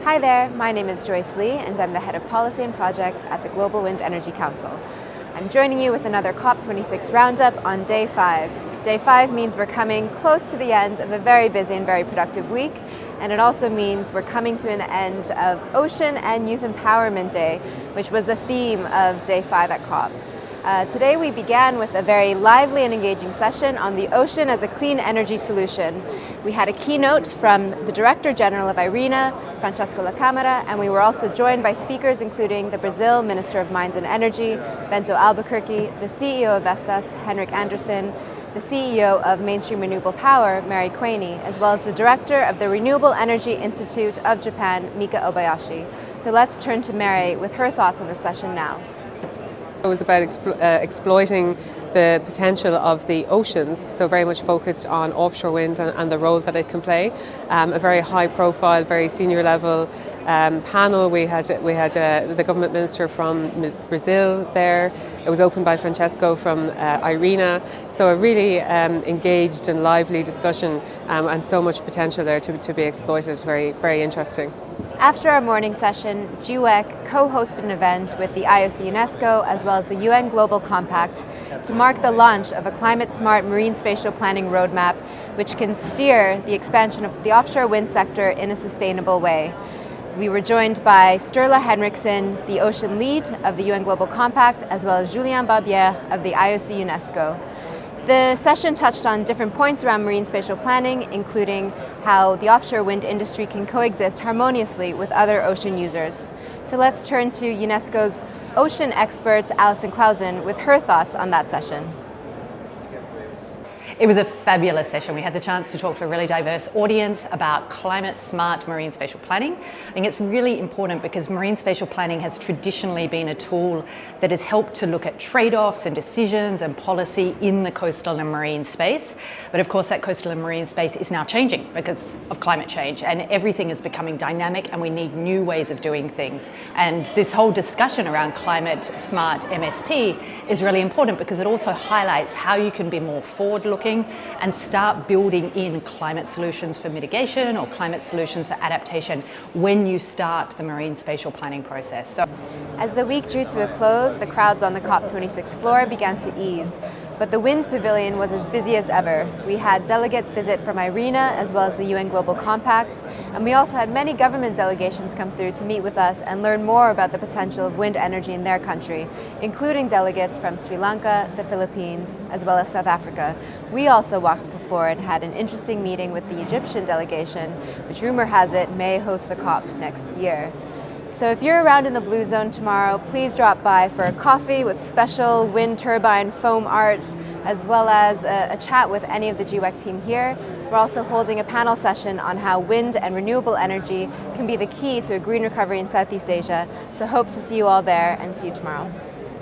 Hi there, my name is Joyce Lee and I'm the Head of Policy and Projects at the Global Wind Energy Council. I'm joining you with another COP26 roundup on Day 5. Day 5 means we're coming close to the end of a very busy and very productive week, and it also means we're coming to an end of Ocean and Youth Empowerment Day, which was the theme of Day 5 at COP. Today we began with a very lively and engaging session on the ocean as a clean energy solution. We had a keynote from the Director General of IRENA, Francesco La Camera, and we were also joined by speakers including the Brazil Minister of Mines and Energy, Bento Albuquerque, the CEO of Vestas, Henrik Andersen, the CEO of Mainstream Renewable Power, Mary Quaney, as well as the Director of the Renewable Energy Institute of Japan, Mika Obayashi. So let's turn to Mary with her thoughts on the session now. It was about exploiting the potential of the oceans, so very much focused on offshore wind and the role that it can play. A very high profile, very senior level panel. We had the government minister from Brazil there. It was opened by Francesco from IRENA. So a really engaged and lively discussion and so much potential there to be exploited. Very, very interesting. After our morning session, GWEC co-hosted an event with the IOC UNESCO as well as the UN Global Compact to mark the launch of a climate-smart marine spatial planning roadmap which can steer the expansion of the offshore wind sector in a sustainable way. We were joined by Sturla Henriksen, the Ocean Lead of the UN Global Compact, as well as Julien Barbier of the IOC UNESCO. The session touched on different points around marine spatial planning, including how the offshore wind industry can coexist harmoniously with other ocean users. So let's turn to UNESCO's ocean expert, Alison Clausen, with her thoughts on that session. It was a fabulous session. We had the chance to talk to a really diverse audience about climate-smart marine spatial planning. I think it's really important because marine spatial planning has traditionally been a tool that has helped to look at trade-offs and decisions and policy in the coastal and marine space. But of course, that coastal and marine space is now changing because of climate change, and everything is becoming dynamic and we need new ways of doing things. And this whole discussion around climate-smart MSP is really important because it also highlights how you can be more forward-looking and start building in climate solutions for mitigation or climate solutions for adaptation when you start the marine spatial planning process. So, as the week drew to a close, the crowds on the COP26 floor began to ease, but the Wind Pavilion was as busy as ever. We had delegates visit from IRENA as well as the UN Global Compact, and we also had many government delegations come through to meet with us and learn more about the potential of wind energy in their country, including delegates from Sri Lanka, the Philippines, as well as South Africa. We also walked the floor and had an interesting meeting with the Egyptian delegation, which rumor has it may host the COP next year. So if you're around in the Blue Zone tomorrow, please drop by for a coffee with special wind turbine foam art, as well as a chat with any of the GWEC team here. We're also holding a panel session on how wind and renewable energy can be the key to a green recovery in Southeast Asia. So hope to see you all there and see you tomorrow.